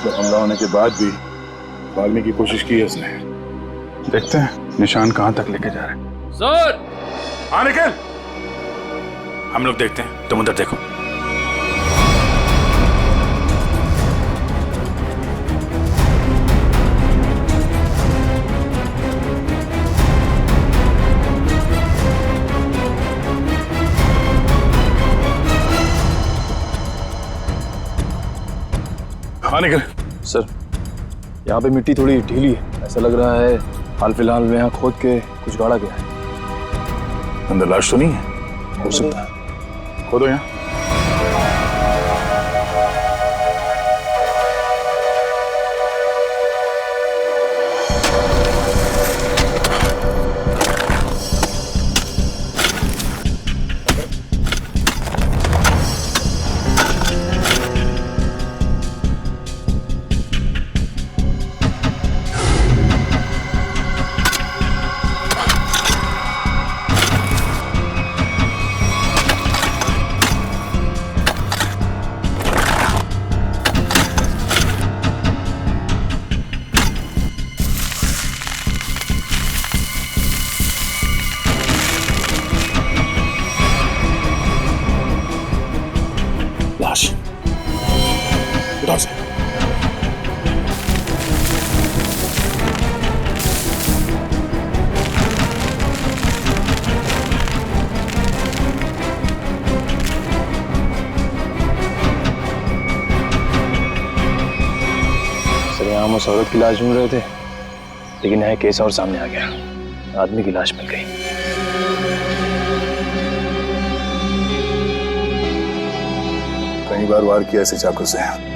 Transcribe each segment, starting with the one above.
तो हमला होने के बाद भी भागने की कोशिश की है इसने। देखते हैं निशान कहां तक लेके जा रहे हैं। सर हाँ निकल, हम लोग देखते हैं, तुम उधर देखो। हाँ निकल। सर, यहाँ पे मिट्टी थोड़ी ढीली है, ऐसा लग रहा है हाल फिलहाल में यहाँ खोद के कुछ गाड़ा गया है। अंदर लाश तो नहीं है? हो सकता है। खोदो यहाँ। लाश उठाओ से। सर, यहाँ हम उस औरत की लाश ढूंढ रहे थे, लेकिन यहाँ केस और सामने आ गया। आदमी की लाश मिल गई। कई बार वार किया ऐसे चाकू से।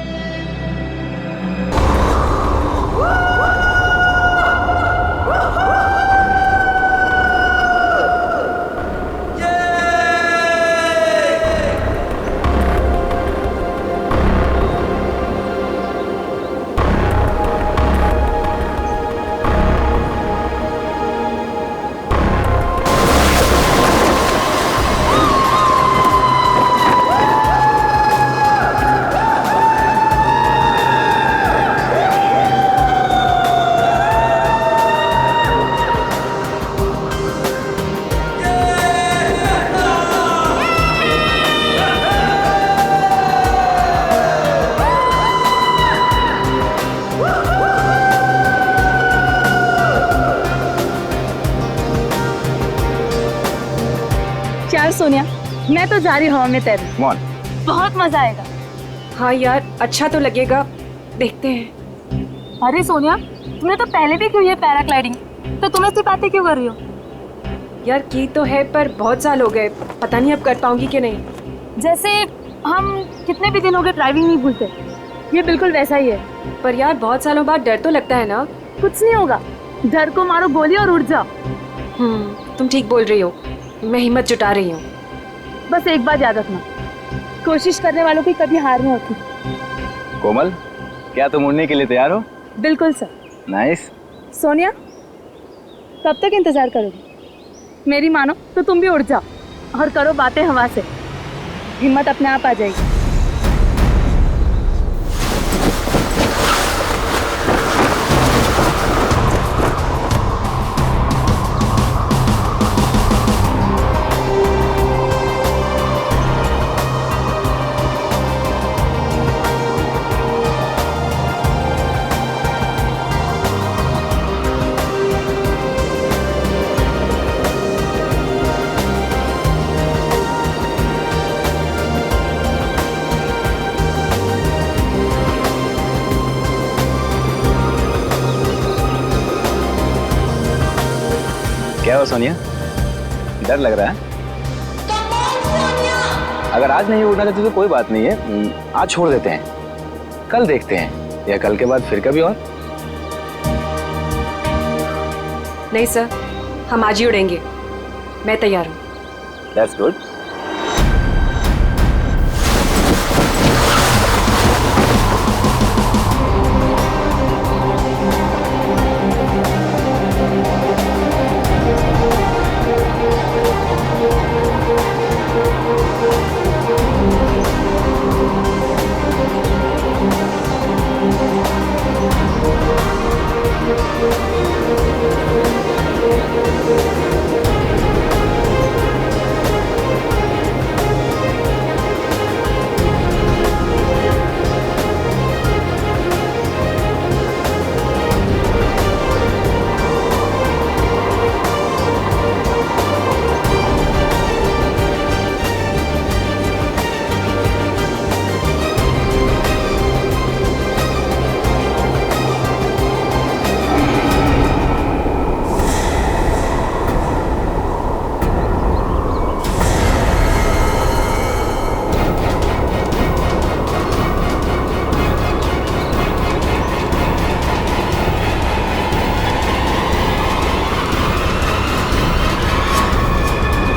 यार सोनिया, मैं तो जा रही हवा में तैरने। कौन? बहुत मजा आएगा। हाँ यार, अच्छा तो लगेगा, देखते हैं। अरे सोनिया, तुमने तो पहले भी की है पैराग्लाइडिंग, तो तुम ऐसी बातें क्यों कर रही हो? यार की तो है, पर बहुत साल हो गए, पता नहीं अब कर पाऊंगी कि नहीं। जैसे हम कितने भी दिन हो गए ड्राइविंग नहीं भूलते, ये बिल्कुल वैसा ही है। पर यार बहुत सालों बाद डर तो लगता है ना। कुछ नहीं होगा, डर को मारो गोली और उड़ जाओ। तुम ठीक बोल रही हो, मैं हिम्मत जुटा रही हूँ। बस एक बात याद रखना, कोशिश करने वालों की कभी हार नहीं होती। कोमल, क्या तुम उड़ने के लिए तैयार हो? बिल्कुल सर। नाइस। सोनिया, कब तक इंतजार करोगी? मेरी मानो तो तुम भी उड़ जाओ और करो बातें हवा से, हिम्मत अपने आप आ जाएगी। क्या हो सोनिया, डर लग रहा है? अगर आज नहीं उड़ना चाहते तो कोई बात नहीं है, आज छोड़ देते हैं, कल देखते हैं, या कल के बाद फिर कभी और। नहीं सर, हम आज ही उड़ेंगे, मैं तैयार हूँ। That's good.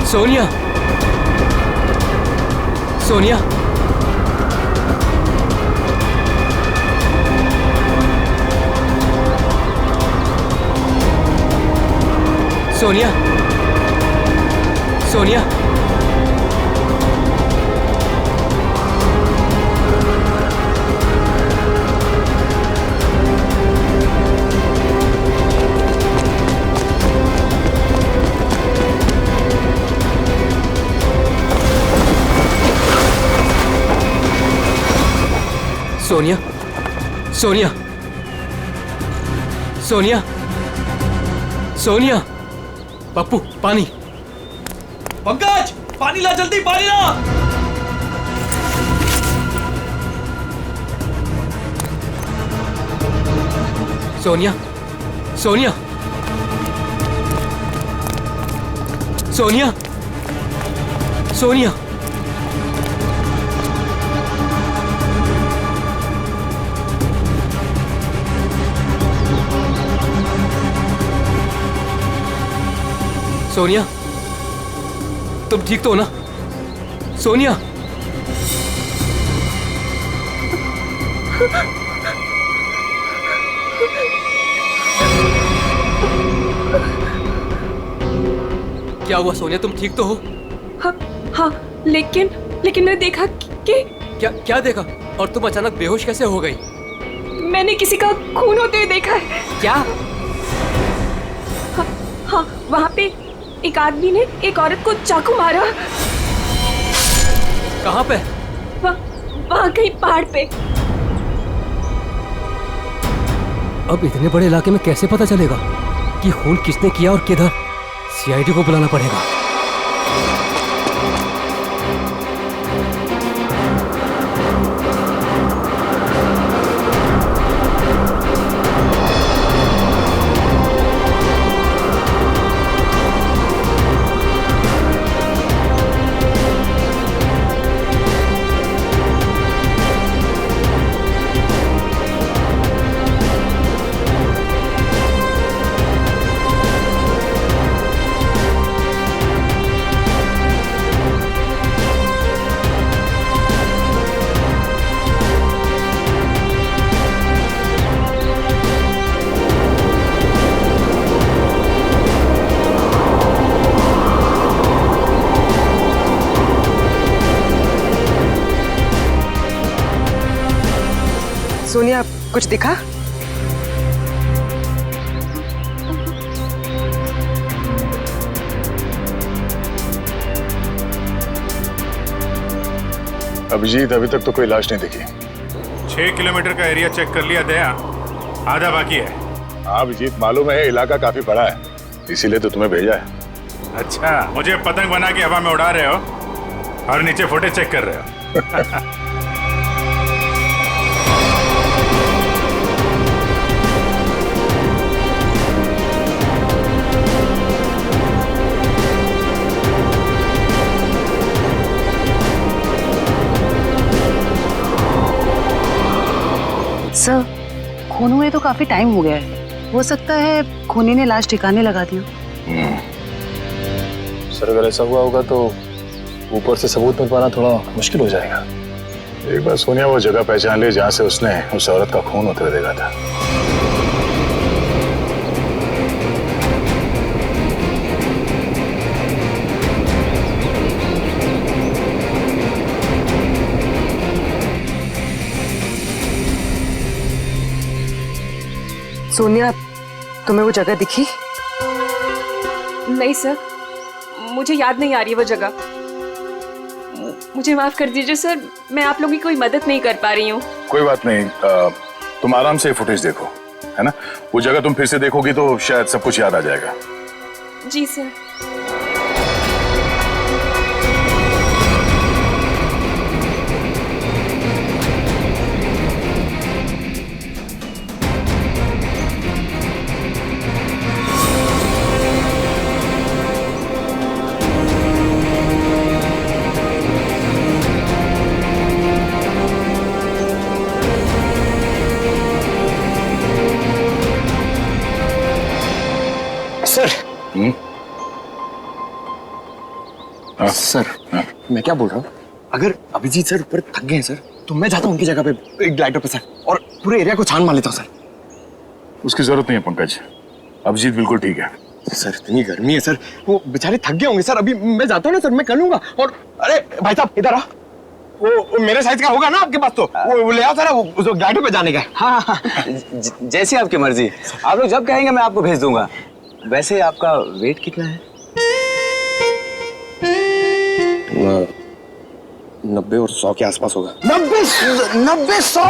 सोनिया, सोनिया, सोनिया, सोनिया, सोनिया, सोनिया, सोनिया, सोनिया, पप्पू पानी। पंकज, पानी ला, जल्दी पानी ला। सोनिया, सोनिया, सोनिया, सोनिया, सोनिया, तुम ठीक तो हो ना? सोनिया, क्या हुआ सोनिया, तुम ठीक तो हो? हाँ हाँ, लेकिन लेकिन मैंने देखा कि क्या क्या देखा? और तुम अचानक बेहोश कैसे हो गई? मैंने किसी का खून होते हुए देखा है। क्या? हाँ हाँ, वहाँ पे एक आदमी ने एक औरत को चाकू मारा। कहाँ पे? वहाँ कहीं पहाड़ पे। अब इतने बड़े इलाके में कैसे पता चलेगा कि खून किसने किया और किधर? सीआईडी को बुलाना पड़ेगा। सोनिया, कुछ दिखा? अभिजीत, अभी तक तो कोई लाश नहीं दिखी। 6 किलोमीटर का एरिया चेक कर लिया दया, आधा बाकी है। हाँ अभिजीत, मालूम है इलाका काफी बड़ा है, इसीलिए तो तुम्हें भेजा है। अच्छा, मुझे पतंग बना के हवा में उड़ा रहे हो और नीचे फुटेज चेक कर रहे हो। सर, खून हुए तो काफी टाइम हो गया है। हो सकता है खूनी ने लाश ठिकाने लगा दी हो। सर अगर ऐसा हुआ होगा तो ऊपर से सबूत मिल पाना थोड़ा मुश्किल हो जाएगा। एक बार सोनिया वो जगह पहचान ले जहाँ से उसने उस औरत का खून होते हुए देखा था। सोनिया, तुम्हें वो जगह दिखी? नहीं सर, मुझे याद नहीं आ रही वो जगह। मुझे माफ कर दीजिए सर, मैं आप लोगों की कोई मदद नहीं कर पा रही हूँ। कोई बात नहीं, तुम आराम से फुटेज देखो, है ना? वो जगह तुम फिर से देखोगी तो शायद सब कुछ याद आ जाएगा। जी सर। हाँ? सर हाँ? मैं क्या बोल रहा हूँ, अगर अभिजीत सर ऊपर थक गए हैं सर, तो मैं जाता हूँ उनकी जगह पे एक ग्लाइडर पे सर, और पूरे एरिया को छान मार लेता हूँ सर। उसकी जरूरत नहीं है पंकज, अभिजीत बिल्कुल ठीक है। सर इतनी गर्मी है सर, वो बेचारे थक गए होंगे सर। अभी मैं जाता हूँ ना सर, मैं कर लूंगा। और अरे भाई साहब इधर आ, वो मेरे साइज का होगा ना आपके पास, तो वो ले आओ सर, वो ग्लाइडर पे जाने का। हाँ, जैसी आपकी मर्जी, आप लोग जब कहेंगे मैं आपको भेज दूंगा। वैसे आपका वेट कितना है? 90 और 100 के आसपास होगा। 90-100?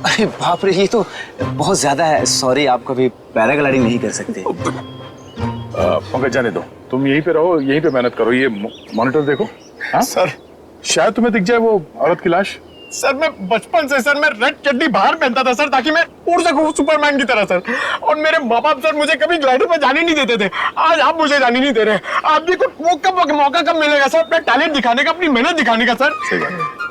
अरे बाप रे, ये तो बहुत ज्यादा है। सॉरी, आप कभी पैराग्लाइडिंग नहीं कर सकते। पंकज जाने दो, तुम यहीं पे रहो, यहीं पे मेहनत करो। ये मॉनिटर देखो। हाँ सर शायद तुम्हें दिख जाए वो औरत की लाश। सर मैं बचपन से सर मैं रेड चड्डी बाहर पहनता था सर, ताकि मैं उड़ सकूं सुपरमैन की तरह सर। और मेरे माँ बाप सर मुझे कभी ग्लाइडर पर जाने नहीं देते थे। आज आप मुझे जाने नहीं दे रहे। आप भी को मौका कब मिलेगा सर अपना टैलेंट दिखाने का, अपनी मेहनत दिखाने का सर? सही बात है।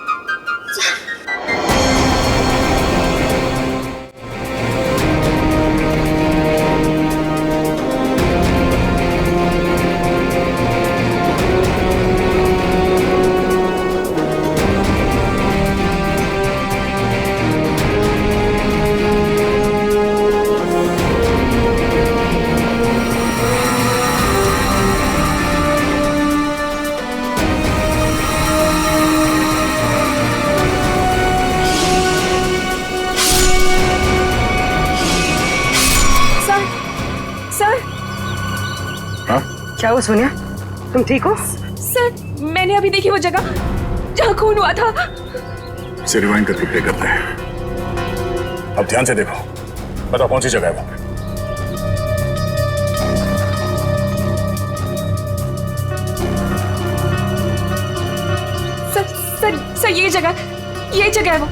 क्या हुआ सोनिया, तुम ठीक हो? सर मैंने अभी देखी वो जगह जहाँ खून हुआ था। इसे रिवाइंड करके प्ले करते हैं। अब ध्यान से देखो, बताओ कौन सी जगह है वहां पे? सर ये जगह है वो।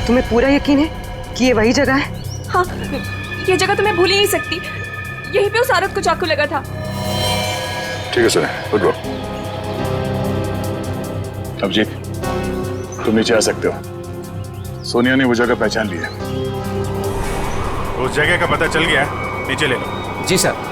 तुम्हें पूरा यकीन है कि ये वही जगह है? हाँ, ये जगह तो मैं भूल ही नहीं सकती। यहीं पे उस औरत को चाकू लगा था। ठीक है सर, गुड वर्क। अभिजीत, तुम नीचे आ सकते हो। सोनिया ने वो जगह पहचान ली है। उस जगह का पता चल गया, नीचे ले लो। जी सर।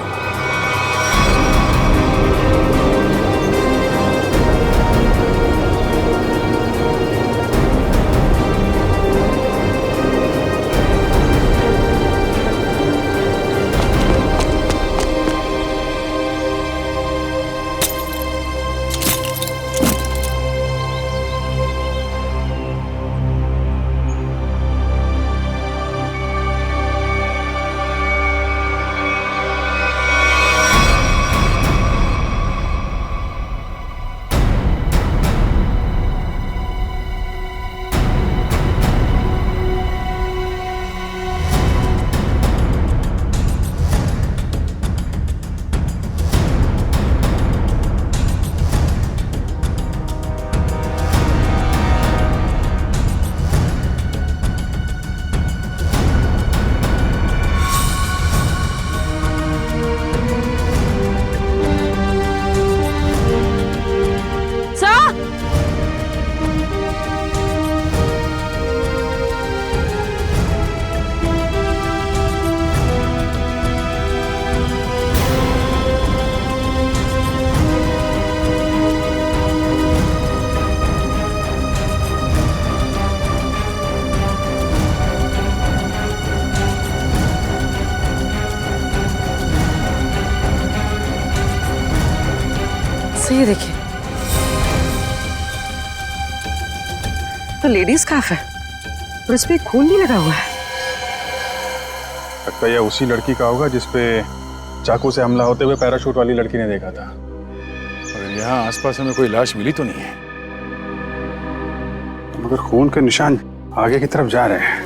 ये देखिए, तो लेडीज स्कार्फ है और इस पे खून भी लगा हुआ है। लगता है यह उसी लड़की का होगा जिसपे चाकू से हमला होते हुए पैराशूट वाली लड़की ने देखा था। और यहाँ आसपास हमें कोई लाश मिली तो नहीं है, मगर खून के निशान आगे की तरफ जा रहे हैं।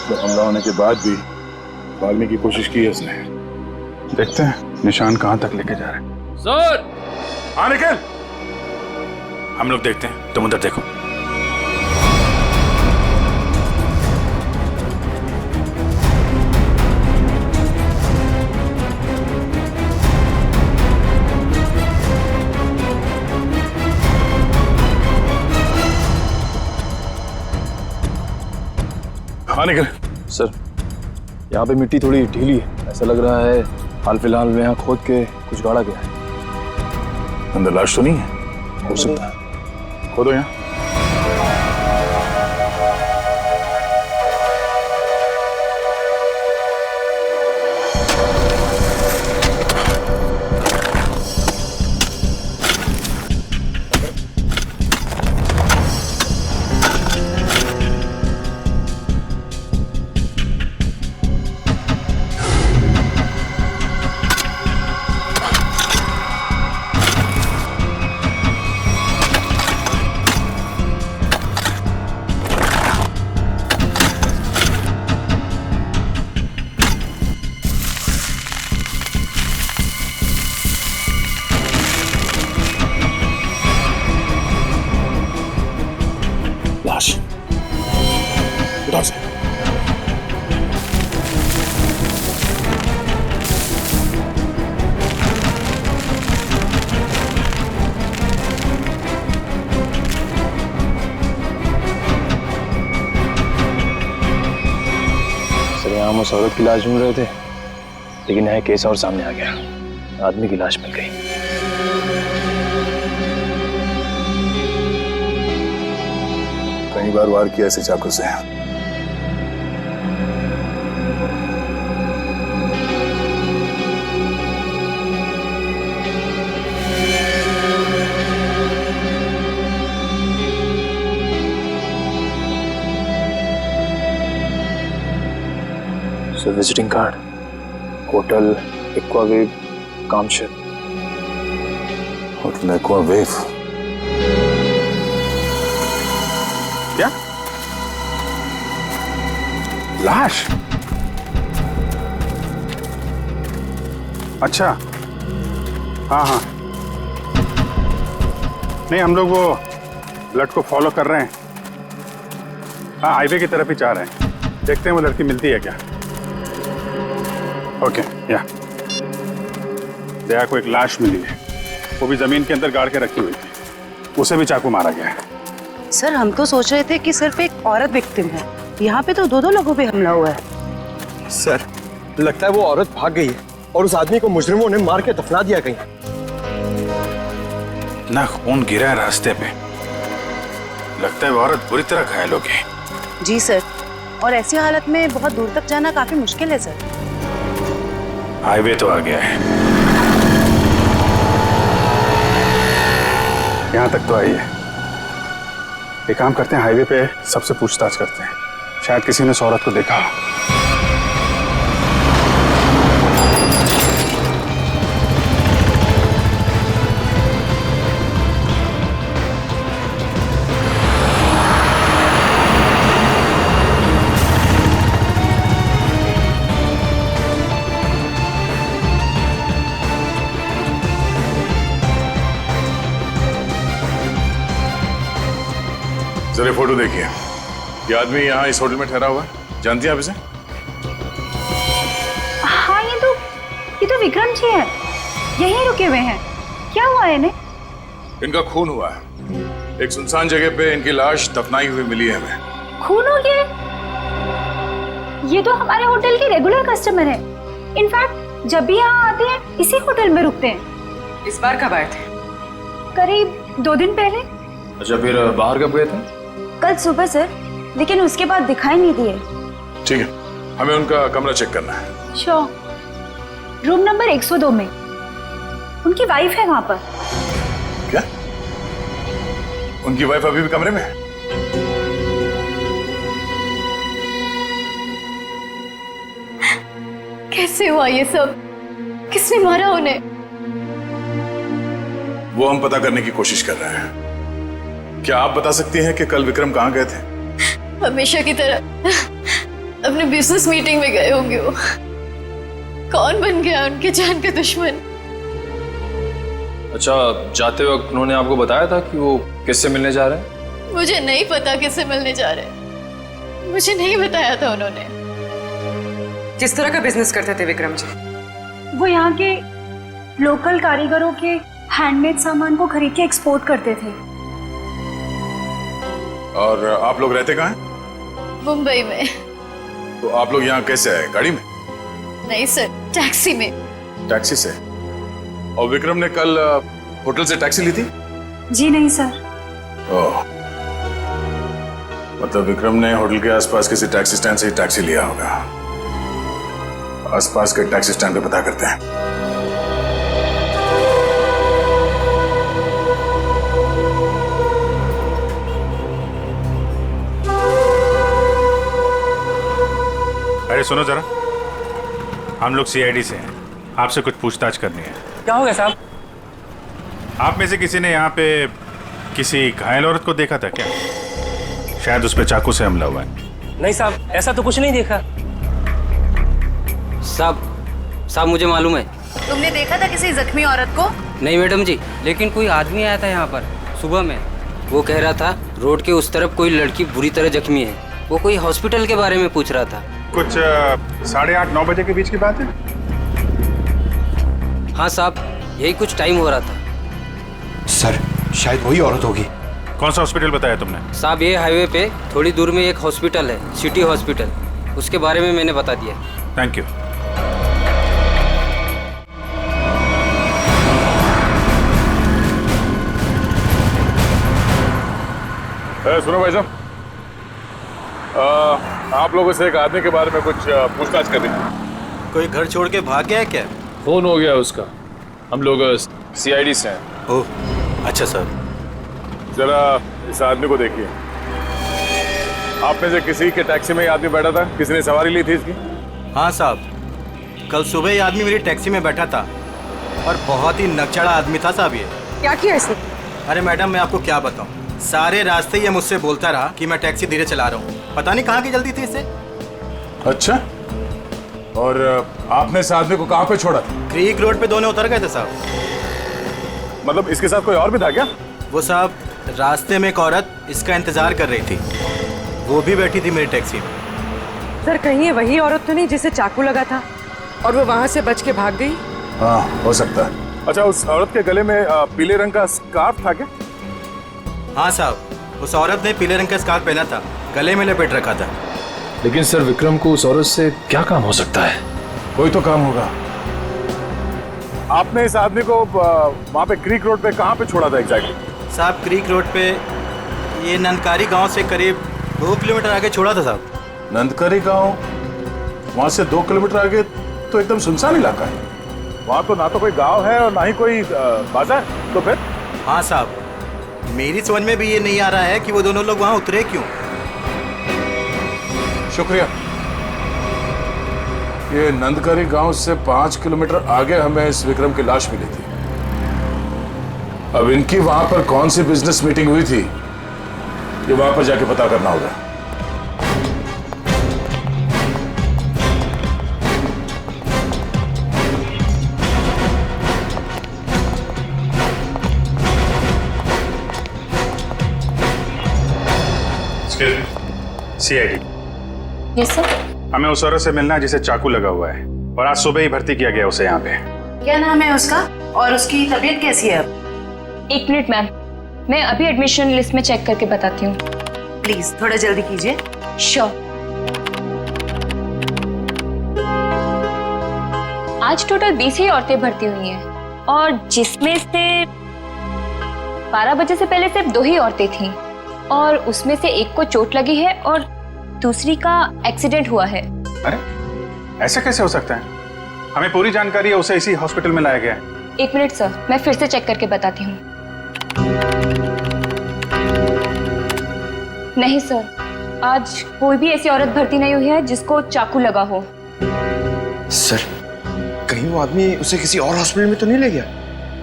तो हमला होने के बाद भी भागने की कोशिश की है इसने। देखते हैं निशान कहां तक लेके जा रहे हैं। सर! हाँ निकल, हम लोग देखते हैं, तुम उधर देखो। हाँ निकल। सर यहाँ पे मिट्टी थोड़ी ढीली है, ऐसा लग रहा है हाल फिलहाल में यहाँ खोद के कुछ गाड़ा गया है। अंदर लाश तो नहीं है? हो सकता है। खोदो यहाँ। लाश उठाओ से। सर यहाँ हम उस औरत की लाश ढूंढ रहे थे, लेकिन यहाँ केस और सामने आ गया। आदमी की लाश मिल गई। कई बार वार किया ऐसे चाकू से। Sir visiting card, hotel Aquawave, Kamshet. Hotel Aquawave. क्या? लाश? अच्छा, हाँ हाँ। नहीं, हम लोग वो ब्लड को फॉलो कर रहे हैं। हाँ, हाईवे की तरफ ही जा रहे हैं। देखते हैं वो लड़की मिलती है क्या। ओके, या दया को एक लाश मिली है, वो भी जमीन के अंदर गाड़ के रखी हुई थी। उसे भी चाकू मारा गया है। सर हम तो सोच रहे थे कि सिर्फ एक औरत विक्टिम है, यहाँ पे तो दो लोगों पे हमला हुआ है। सर लगता है वो औरत भाग गई है और उस आदमी को मुजरिमों ने मार के दफना दिया कहीं। ना खून गिरा है रास्ते पे। लगता है वो औरत बुरी तरह घायल हो गई। जी सर, और ऐसी हालत में बहुत दूर तक जाना काफी मुश्किल है सर। हाईवे तो आ गया है। यहाँ तक तो आई है। एक काम करते हैं, हाईवे पे सबसे पूछताछ करते हैं, शायद किसी ने उस औरत को देखा हो। जरा फोटो देखिए। ये आदमी यहाँ इस होटल में ठहरा हुआ है, जानती हैं आप इसे? हाँ, ये तो विक्रम जी है, यहीं रुके हुए हैं। क्या हुआ है इन्हें? इनका खून हुआ है। एक सुनसान जगह पे इनकी लाश दफनाई हुई मिली है हमें। खून हो गया? ये तो हमारे होटल के रेगुलर कस्टमर है। इनफैक्ट जब भी यहाँ आते हैं इसी होटल में रुकते हैं। इस बार कब आए थे? करीब 2 दिन पहले। अच्छा, फिर बाहर कब गए थे? कल सुबह सर, लेकिन उसके बाद दिखाई नहीं दिए। ठीक है, हमें उनका कमरा चेक करना है। श्योर। रूम नंबर 102 में उनकी वाइफ है वहां पर। क्या? उनकी वाइफ अभी भी कमरे में है? कैसे हुआ ये सब? किसने मारा उन्हें? वो हम पता करने की कोशिश कर रहे हैं। क्या आप बता सकती हैं कि कल विक्रम कहाँ गए थे? हमेशा की तरह अपने बिजनेस मीटिंग में गए होंगे वो। कौन बन गया उनके जान का दुश्मन? अच्छा, जाते वक्त उन्होंने आपको बताया था कि वो किससे मिलने जा रहे हैं? मुझे नहीं पता किससे मिलने जा रहे हैं। मुझे नहीं बताया था उन्होंने। किस तरह का बिजनेस करते थे विक्रम जी? वो यहाँ के लोकल कारीगरों के हैंडमेड सामान को खरीद के एक्सपोर्ट करते थे। और आप लोग रहते कहाँ हैं? मुंबई में। तो आप लोग यहाँ कैसे आए? गाड़ी में? नहीं सर, टैक्सी में। टैक्सी से। और विक्रम ने कल होटल से टैक्सी ली थी? जी नहीं सर। ओह, मतलब विक्रम ने होटल के आसपास किसी टैक्सी स्टैंड से ही टैक्सी लिया होगा। आसपास के टैक्सी स्टैंड पे पता करते हैं। अरे सुनो जरा, हम लोग सीआईडी से हैं, आपसे कुछ पूछताछ करनी है। क्या हो गया साहब? आप में से किसी ने यहाँ पे किसी घायल औरत को देखा था क्या? शायद उस पे चाकू से हमला हुआ है। नहीं साहब, ऐसा तो कुछ नहीं देखा। साहब मुझे मालूम है। तुमने देखा था किसी जख्मी औरत को? नहीं मैडम जी, लेकिन कोई आदमी आया था यहाँ पर सुबह में। वो कह रहा था रोड के उस तरफ कोई लड़की बुरी तरह जख्मी है। वो कोई हॉस्पिटल के बारे में पूछ रहा था। कुछ 8:30-9 बजे के बीच की बात है। हाँ साहब, यही कुछ टाइम हो रहा था। सर शायद वही औरत होगी। कौन सा हॉस्पिटल बताया तुमने? साहब ये हाईवे पे थोड़ी दूर में एक हॉस्पिटल है, सिटी हॉस्पिटल, उसके बारे में मैंने बता दिया। Thank you. सुनो भाई साहब, आप लोगों से एक आदमी के बारे में कुछ पूछताछ करनी है। कोई घर छोड़ के भाग गया है क्या? फोन हो गया उसका। हम लोग सीआईडी से हैं। ओह अच्छा सर। जरा इस आदमी को देखिए। आप में से किसी के टैक्सी में ये आदमी बैठा था? किसी ने सवारी ली थी इसकी? हाँ साहब, कल सुबह ये आदमी मेरी टैक्सी में बैठा था और बहुत ही नकचड़ा आदमी था साहब ये। क्या किया इसने? अरे मैडम मैं आपको क्या बताऊं, सारे रास्ते ये मुझसे बोलता रहा कि मैं टैक्सी धीरे चला रहा हूँ। पता नहीं कहाँ की जल्दी थी इसे। अच्छा, और आपने इस आदमी को कहाँ पे छोड़ा था? क्रीक रोड पे दोनों उतर गए थे साहब। मतलब इसके साथ कोई और भी था क्या? वो साहब रास्ते में एक औरत इसका इंतजार कर रही थी, वो भी बैठी थी मेरी टैक्सी में। सर कहीं ये वही औरत तो नहीं जिसे चाकू लगा था और वो वहाँ से बच के भाग गई? हाँ हो सकता है। अच्छा, उस औरत के गले में पीले रंग का स्कार्फ था क्या? हाँ साहब, उस औरत ने पीले रंग का स्कार्फ पहना था, गले में लपेट रखा था। लेकिन सर विक्रम को उस औरत से क्या काम हो सकता है? कोई तो काम होगा। आपने इस आदमी को वहाँ पे क्रीक रोड पे कहाँ पे छोड़ा था एग्जैक्टली? साहब क्रीक रोड पे ये नंदकारी गांव से करीब 2 किलोमीटर आगे छोड़ा था साहब। नंदकारी गांव? वहाँ से 2 किलोमीटर आगे तो एकदम सुनसान इलाका है। वहाँ तो ना तो कोई गांव है और ना ही कोई बाजार। तो फिर? हाँ साहब, मेरी समझ में भी ये नहीं आ रहा है कि वो दोनों लोग वहाँ उतरे क्यों। शुक्रिया। ये नंदकारी गांव से 5 किलोमीटर आगे हमें इस विक्रम की लाश मिली थी। अब इनकी वहां पर कौन सी बिजनेस मीटिंग हुई थी, ये वहां पर जाके पता करना होगा। सीआईडी। Yes sir. हमें उस औरत से मिलना है जिसे चाकू लगा हुआ है और आज सुबह ही भर्ती किया गया उसे यहाँ पे। क्या नाम है उसका और उसकी तबीयत कैसी है अब? 1 मिनट मैम, मैं अभी एडमिशन लिस्ट में चेक करके बताती हूँ। प्लीज थोड़ा जल्दी कीजिए। श्योर। आज टोटल 20 ही औरतें भर्ती हुई हैं और जिसमें से 12 बजे से पहले सिर्फ 2 ही औरतें थीं और उसमें से एक को चोट लगी है और दूसरी का एक्सीडेंट हुआ है। अरे ऐसा कैसे हो सकता है? हमें पूरी जानकारी है, उसे इसी हॉस्पिटल में लाया गया है। 1 मिनट सर, मैं फिर से चेक करके बताती हूँ। नहीं सर, आज कोई भी ऐसी औरत भर्ती नहीं हुई है जिसको चाकू लगा हो। सर कहीं वो आदमी उसे किसी और हॉस्पिटल में तो नहीं ले गया?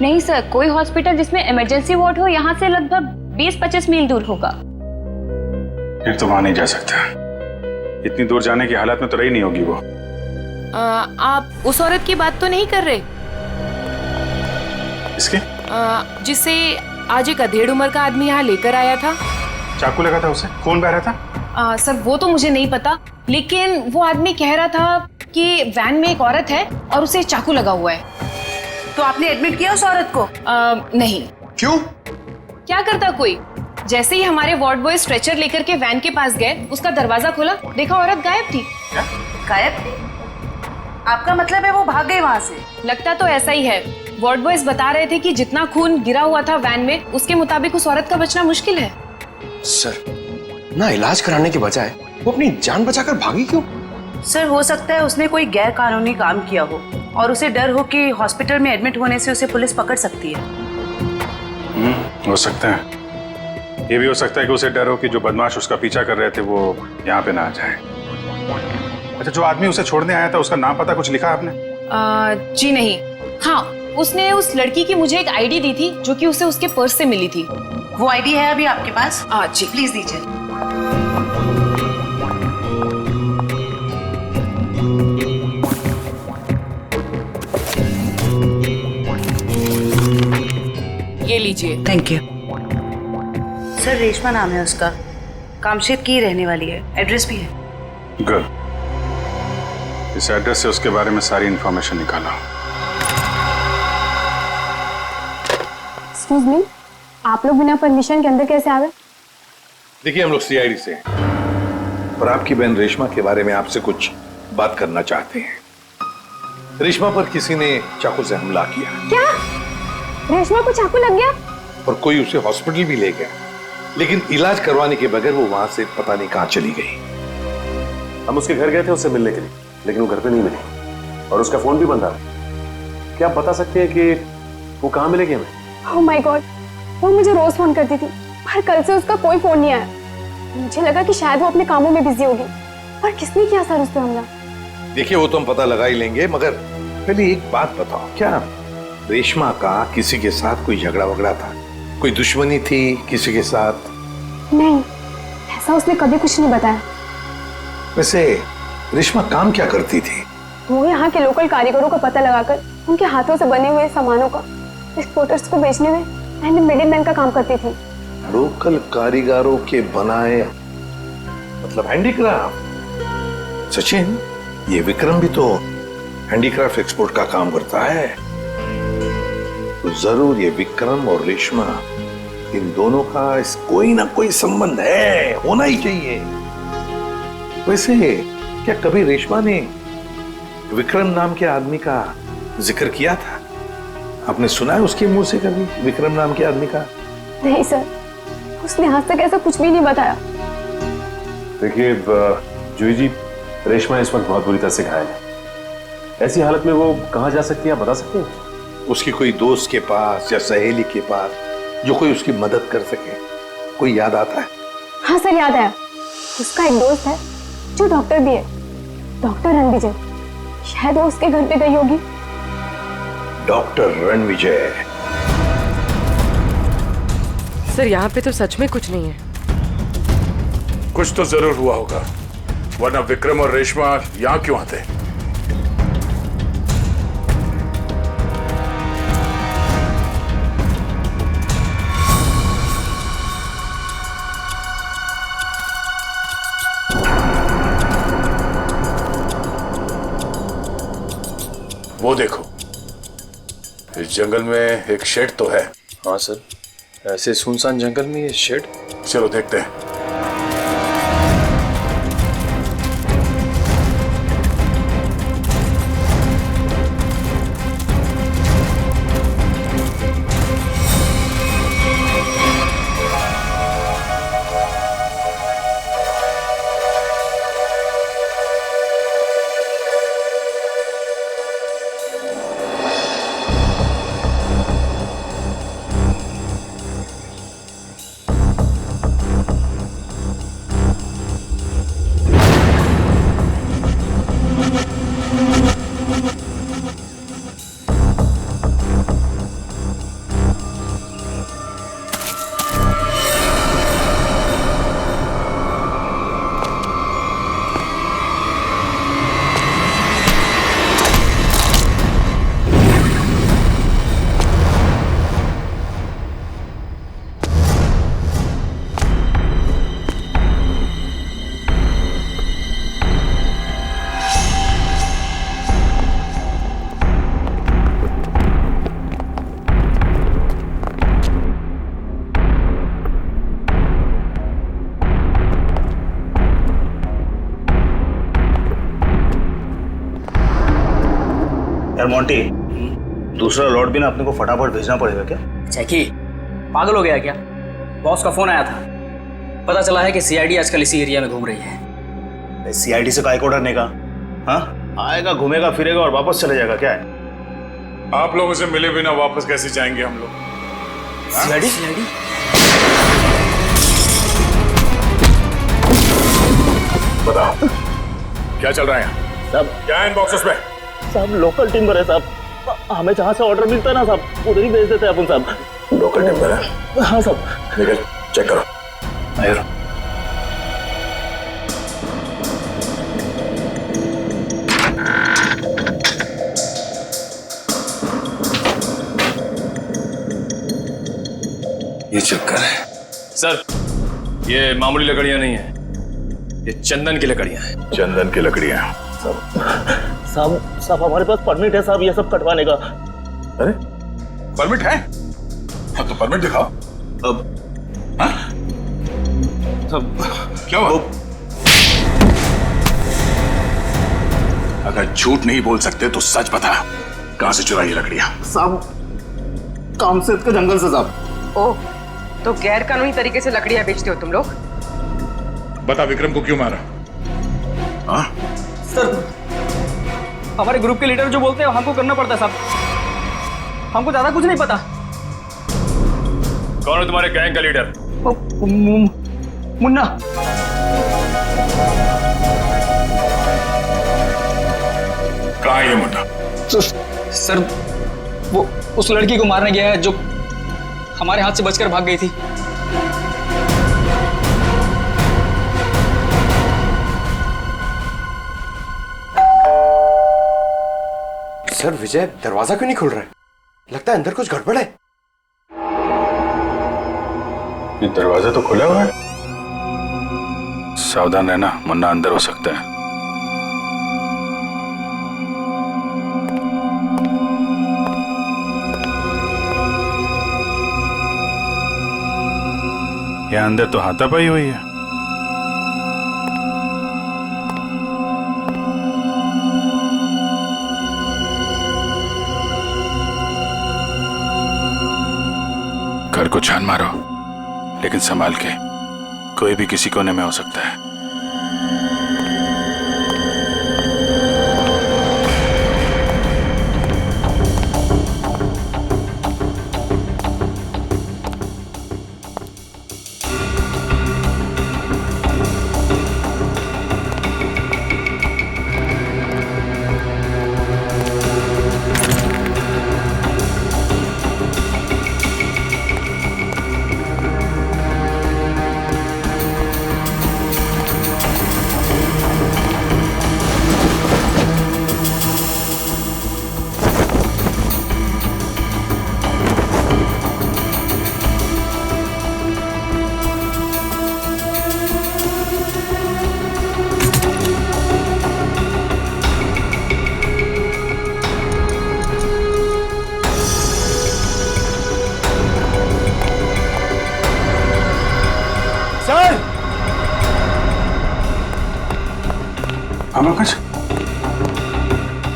नहीं सर, कोई हॉस्पिटल जिसमें इमरजेंसी वार्ड हो यहाँ से लगभग 20-25 मील दूर होगा। फिर तो वहां नहीं जा सकता। इतनी दूर जाने की हालत में तो रही नहीं होगी वो। आप उस औरत की बात तो नहीं कर रहे? इसके? जिसे आज एक अधेड़ उम्र का आदमी यहाँ लेकर आया था। चाकू लगा था उसे? खून बह रहा था? सर वो तो मुझे नहीं पता, लेकिन वो आदमी कह रहा था कि वैन में एक औरत है और उसे चाकू लगा हुआ है। तो आपने एडमिट किया उस औरत को? नहीं। क्यों? क्या करता कोई? जैसे ही हमारे वार्ड बॉय स्ट्रेचर लेकर के वैन के पास गए, उसका दरवाजा खोला, देखा औरत गायब थी। क्या? गायब? आपका मतलब है वो भाग गई वहाँ से? लगता तो ऐसा ही है। वार्ड बॉयज बता रहे थे कि जितना खून गिरा हुआ था वैन में, उसके मुताबिक उस औरत का बचना मुश्किल है। सर, ना इलाज कराने के बजाय वो अपनी जान बचाकर भागी क्यों? सर, हो सकता है उसने कोई गैर कानूनी काम किया हो और उसे डर हो कि हॉस्पिटल में एडमिट होने से उसे पुलिस पकड़ सकती है। हो सकता है। ये भी हो सकता है कि उसे डर हो कि जो बदमाश उसका पीछा कर रहे थे वो यहाँ पे ना आ जाए। अच्छा, जो आदमी उसे छोड़ने आया था उसका नाम पता कुछ लिखा आपने? जी नहीं। हाँ, उसने उस लड़की की मुझे एक आईडी दी थी जो कि उसे उसके पर्स से मिली थी। वो आईडी है अभी आपके पास? जी प्लीज दीजिए। ये लीजिए। Thank you. सर, रेशमा नाम है उसका, कामशेद की रहने वाली है, एड्रेस भी है। गुड। इस एड्रेस से उसके बारे में सारी इंफॉर्मेशन निकाला। एक्सक्यूज मी, आप लोग बिना परमिशन के अंदर कैसे आ गए? देखिए, हम लोग सीआईडी से हैं और आपकी बहन रेशमा के बारे में आपसे कुछ बात करना चाहते हैं। रेशमा पर किसी ने चाकू से हमला किया। क्या? रेशमा को चाकू लग गया? और कोई उसे हॉस्पिटल भी ले गया, लेकिन इलाज करवाने के बगैर वो वहां से पता नहीं कहां चली गई। हम उसके घर गए थे उससे मिलने के लिए, लेकिन वो घर पे नहीं मिली और उसका फोन भी बंद था। क्या आप बता सकते हैं कि वो कहाँ मिलेगी हमें? ओह माय गॉड, वो मुझे रोज फोन करती थी, पर कल से उसका कोई फोन नहीं आया। मुझे लगा कि शायद वो अपने कामों में बिजी होगी। पर किसने किया सर उस पे हमला? देखिए, वो तो हम पता लगा ही लेंगे, मगर पहले एक बात बताओ, क्या रेशमा का किसी के साथ कोई झगड़ा वगड़ा था? कोई दुश्मनी थी किसी के साथ? नहीं, ऐसा उसने कभी कुछ नहीं बताया। वैसे रेशमा काम क्या करती थी? वो यहाँ के लोकल कारीगरों का पता लगाकर उनके हाथों से बने हुए सामानों का एक्सपोर्टर्स को बेचने में एंड मिडिलमैन का काम करती थी। लोकल कारीगरों के बनाए, मतलब हैंडीक्राफ्ट? सचिन, ये विक्रम भी तो हैंडीक्राफ्ट एक्सपोर्ट का काम करता है, तो जरूर ये विक्रम और रेशमा, इन दोनों का कोई ना कोई संबंध है, होना ही चाहिए। वैसे क्या कभी रेशमा ने विक्रम नाम के आदमी का जिक्र किया था? आपने सुना है उसके मुंह से कभी विक्रम नाम के आदमी का? नहीं सर, उसने आज तक ऐसा कुछ भी नहीं बताया। देखिए जूही जी, रेशमा इस वक्त बहुत बुरी तरह से घायल है। ऐसी हालत में वो कहाँ जा सकती है, आप बता सकते हैं? उसकी कोई दोस्त के पास या सहेली के पास जो कोई उसकी मदद कर सके, कोई याद आता है? हाँ सर, याद आया। उसका एक दोस्त है जो डॉक्टर भी है, डॉक्टर रणविजय। शायद वो उसके घर पे गई होगी। डॉक्टर रणविजय? सर, यहाँ पे तो सच में कुछ नहीं है। कुछ तो जरूर हुआ होगा, वरना विक्रम और रेशमा यहाँ क्यों आते? वो देखो, इस जंगल में एक शेड तो है। हाँ सर, ऐसे सुनसान जंगल में ये शेड? चलो देखते हैं। यार मोंटी, दूसरा लॉट भी ना अपने को फटाफट भेजना पड़ेगा क्या? जैकी पागल हो गया क्या? बॉस का फोन आया था, पता चला है कि सीआईडी आजकल इसी एरिया में घूम रही है। सीआईडी से काय को डरने का? हाँ, आएगा घूमेगा फिरेगा और वापस चले जाएगा, क्या है? आप लोगों से मिले बिना वापस कैसे जाएंगे हम लोग? सीआईडी? बताओ क्या चल रहा है यहाँ? सब क्या है इन बॉक्सेस में? सब लोकल टिम्बर है साहब, हमें जहाँ से ऑर्डर मिलता है ना साहब, उधर ही भेज देते हैं अपन साहब। लोकल टिम्बर है? हाँ साहब। निकल चेक करो। आयो। ये चक्कर है सर, ये मामूली लकड़ियां नहीं है, ये चंदन की लकड़ियां हैं। चंदन की लकड़ियां? साहब हमारे पास परमिट है साहब ये सब कटवाने का। अरे परमिट है? हाँ तो परमिट दिखाओ। अब हाँ? सब क्या हुआ? अगर झूठ नहीं बोल सकते तो सच बता, कहां से चुराई लकड़ियां? साहब कामसेद के जंगल से साहब। ओह, तो गैर कानूनी तरीके से लकड़ियां बेचते हो तुम लोग? बता विक्रम को क्यों मारा? हाँ? सर हमारे ग्रुप के लीडर जो बोलते हैं हमको करना पड़ता है साहब, हमको ज्यादा कुछ नहीं पता। कौन है तुम्हारे गैंग का लीडर? मुन्ना। कहाँ है ये मुन्ना? सर वो उस लड़की को मारने गया है जो हमारे हाथ से बचकर भाग गई थी। सर विजय दरवाजा क्यों नहीं खुल रहा है? लगता है अंदर कुछ गड़बड़ है। ये दरवाजा तो खुला हुआ है। सावधान रहना, मुन्ना अंदर हो सकता है। यहाँ अंदर तो हाथापाई हुई है। घर को छान मारो, लेकिन संभाल के, कोई भी किसी कोने में हो सकता है।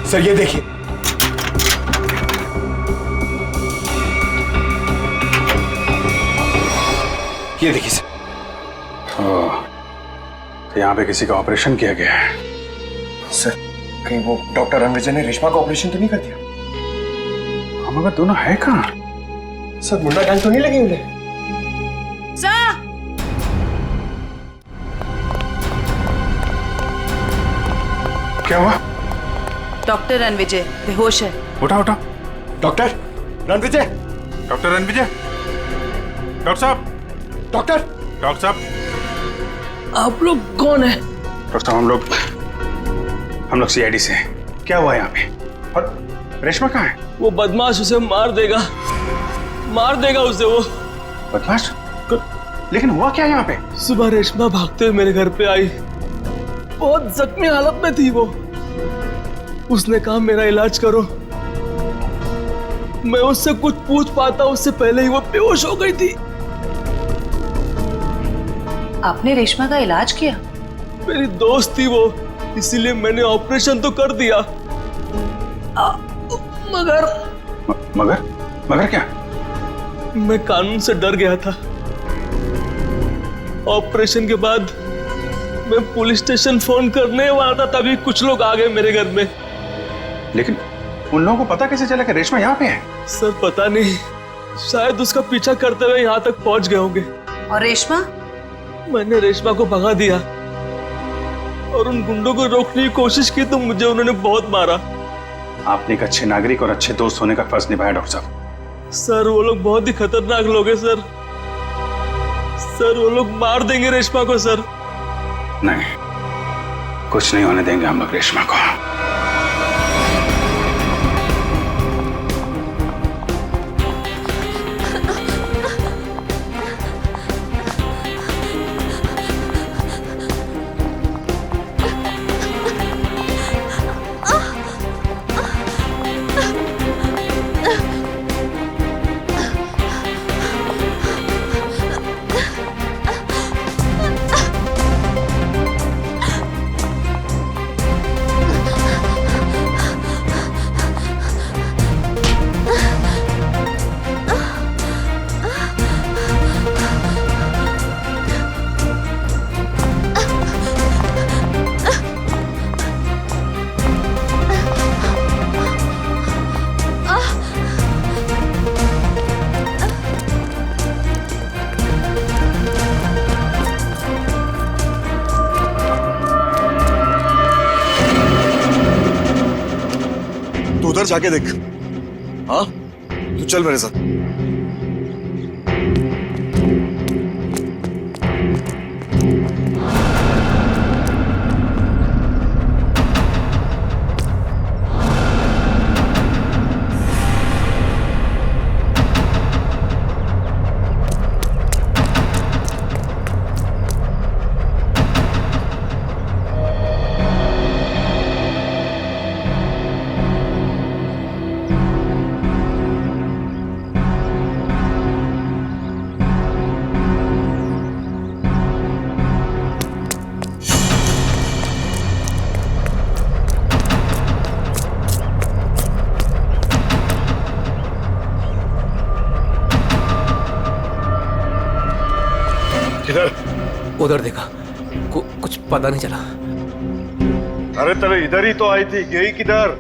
सर ये देखिए, ये देखिए सर। तो यहाँ पे किसी का ऑपरेशन किया गया है। सर कहीं वो डॉक्टर रणविजय ने रेशमा का ऑपरेशन तो नहीं कर दिया? हम अगर दोनों है कहाँ? सर मुन्ना गैंग तो नहीं लगी उन्हें? क्या हुआ? डॉक्टर रणविजय बेहोश है। उठा उठा। Doctor Ranvijay, doctor Ranvijay, doctor साहब, डॉक्टर साहब, आप लोग कौन है? डॉक्टर साहब हम लोग सीआईडी से हैं। क्या हुआ यहाँ पे? और रेशमा कहाँ है? वो बदमाश उसे मार देगा उसे वो। बदमाश? लेकिन हुआ क्या यहाँ पे? सुबह रेशमा भागते हुए मेरे घर पे आई, बहुत जख्मी हालत में थी वो। उसने कहा मेरा इलाज करो। मैं उससे कुछ पूछ पाता उससे पहले ही वो बेहोश हो गई थी। आपने रेशमा का इलाज किया? मेरी दोस्त थी वो, इसीलिए मैंने ऑपरेशन तो कर दिया। मगर मगर क्या? मैं कानून से डर गया था। ऑपरेशन के बाद मैं पुलिस स्टेशन फोन करने वाला था, तभी कुछ लोग आ गए मेरे घर में। लेकिन उन लोगों को पता कैसे चला कि रेशमा यहाँ पे है? सर पता नहीं, शायद उसका पीछा करते हुए यहाँ तक पहुंच गए होंगे। और रेशमा? मैंने रेशमा को भगा दिया और उन गुंडों को रोकने की कोशिश की तो मुझे उन्होंने बहुत मारा। आपने एक अच्छे नागरिक और अच्छे दोस्त होने का फर्ज निभाया डॉक्टर साहब। सर वो लोग बहुत ही खतरनाक लोग हैं सर। सर वो लोग मार देंगे रेशमा को सर। नहीं, कुछ नहीं होने देंगे हम लोग रेशमा को। उधर जाके देख। हाँ, तू चल मेरे साथ। उधर देखा, कुछ पता नहीं चला। अरे तेरे इधर ही तो आई थी, यही किधर?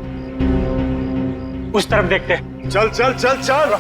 उस तरफ देखते। चल चल चल चल।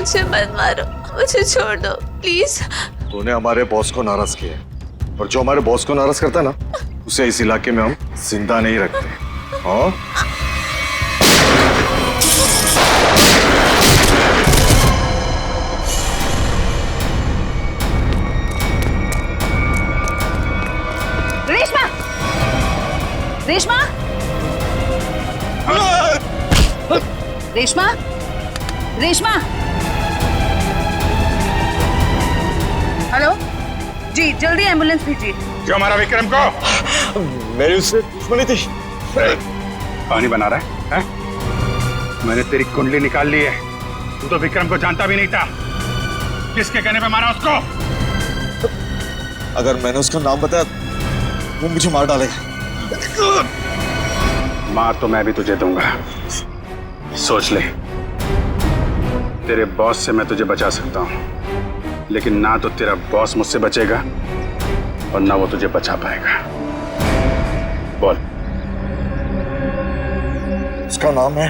मुझे मत मारो, मुझे छोड़ दो प्लीज। तूने हमारे बॉस को नाराज किया है, और जो हमारे बॉस को नाराज करता है ना, उसे इस इलाके में हम जिंदा नहीं रखते। हाँ? रेशमा! रेशमा! रेशमा! रेशमा! हेलो जी, जल्दी एम्बुलेंस भेजिए। क्यों मारा विक्रम को? मेरी उससे दुश्मनी थी। पानी बना रहा है? मैंने तेरी कुंडली निकाल ली है। तू तो विक्रम को जानता भी नहीं था। किसके कहने पे मारा उसको? अगर मैंने उसका नाम बताया वो मुझे मार डालेगा। मार तो मैं भी तुझे दूंगा, सोच ले। तेरे बॉस से मैं तुझे बचा सकता हूँ, लेकिन ना तो तेरा बॉस मुझसे बचेगा और ना वो तुझे बचा पाएगा। बोल। उसका नाम है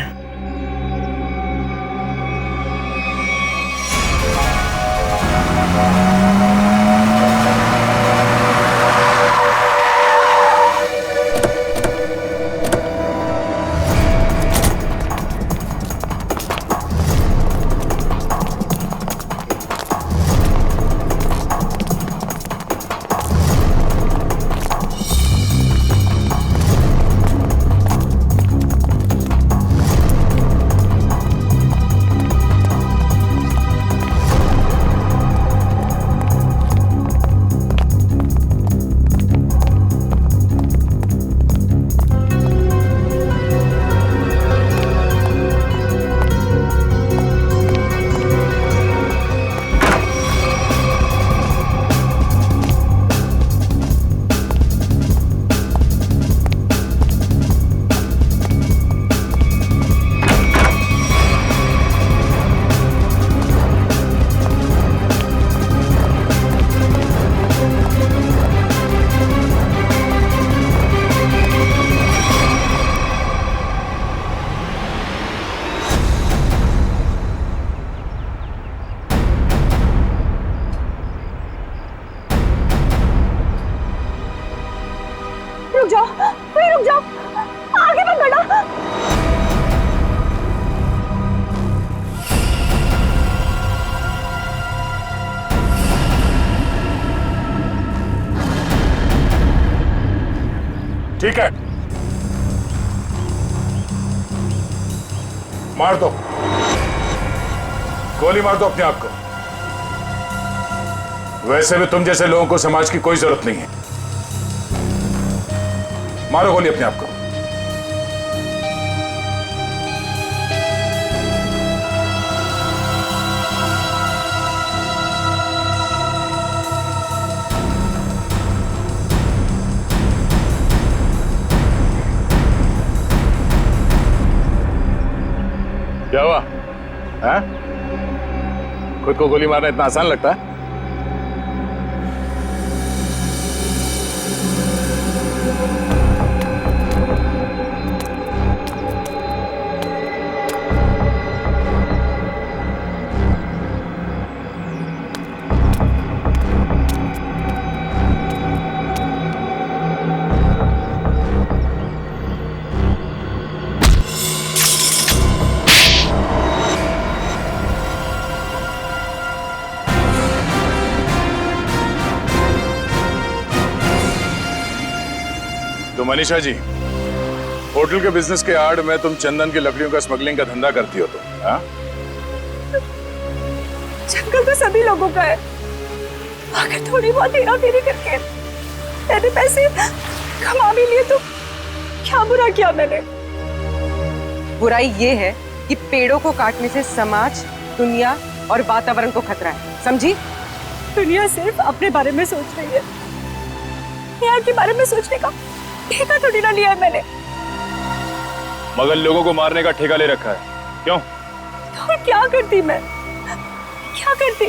रुक जाओ, आगे मत बढ़ो। ठीक है, मार दो, गोली मार दो अपने आप को। वैसे भी तुम जैसे लोगों को समाज की कोई जरूरत नहीं है। मारो गोली अपने आप को। क्या हुआ? हाँ? खुद को गोली मारना इतना आसान लगता है? तो मनीषा जी, होटल के बिजनेस के आड़ में तुम चंदन की लकड़ियों का स्मगलिंग का धंधा करती हो तुम, हाँ? जंगल तो सभी लोगों का है। अगर थोड़ी बहुत हेरा फेरी करके मैंने पैसे कमा भी लिए तो क्या बुरा किया मैंने? बुराई ये है कि पेड़ों को काटने से समाज, दुनिया और वातावरण को खतरा है, समझी? दुनिया सिर्फ अपने बारे में सोच रही है, यहाँ के बारे में सोचने का ठेका थोड़ी ना लिया है मैंने। मगर लोगों को मारने का ठेका ले रखा है, क्यों? तो क्या करती मैं? क्या करती?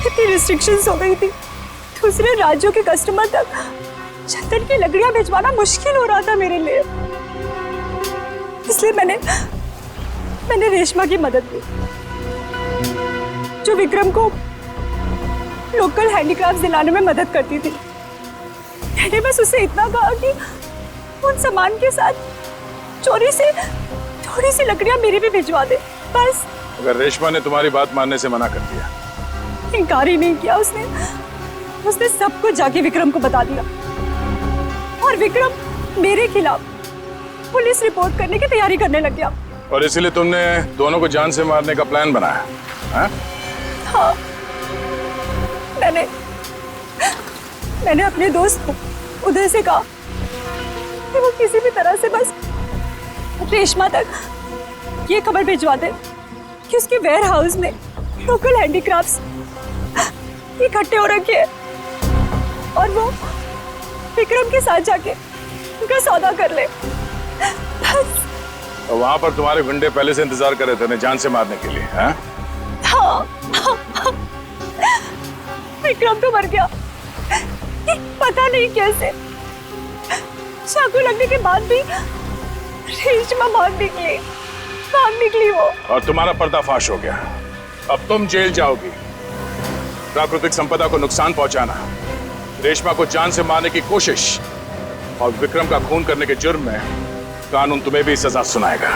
इतनी रिस्ट्रिक्शंस हो गई थी, दूसरे राज्यों के कस्टमर तक चंदन की लकड़ियां भिजवाना मुश्किल हो रहा था मेरे लिए। इसलिए मैंने रेशमा की मदद की, जो विक्रम को लोकल हैंडीक्राफ्ट दिलाने में मदद करती थी। मैंने बस उसे इतना कहा कि उन सामान के साथ चोरी से थोड़ी सी लकड़ियां मेरे भी भिजवा दे, बस। अगर रेशमा ने तुम्हारी बात मानने से मना कर दिया? इनकार ही नहीं किया उसने सब कुछ जाके विक्रम को बता दिया और विक्रम मेरे खिलाफ पुलिस रिपोर्ट करने की तैयारी करने लग गया। और इसीलिए तुमने दोनों को जान से मारने का प्लान बनाया, हाँ? हाँ, मैंने अपने दोस्त उदय से कहा कि वो किसी भी तरह से बस रेशमा तक ये खबर भिजवा दे कि उसके वेयर हाउस में लोकल हैंडीक्राफ्ट्स इकट्ठे हो रखे हैं और वो विक्रम के साथ जाके उनका सौदा कर ले, बस। और वहां पर तुम्हारे गुंडे पहले से इंतजार कर रहे थे उन्हें जान से मारने के लिए, हाँ? हाँ, हाँ, हाँ। विक्रम तो मर गया, पता नहीं कैसे। चाकू लगने के बाद भी रेशमा भाग निकली वो। और तुम्हारा पर्दाफाश हो गया। अब तुम जेल जाओगी। प्राकृतिक संपदा को नुकसान पहुंचाना, रेशमा को जान से मारने की कोशिश और विक्रम का खून करने के जुर्म में कानून तुम्हें भी सजा सुनाएगा।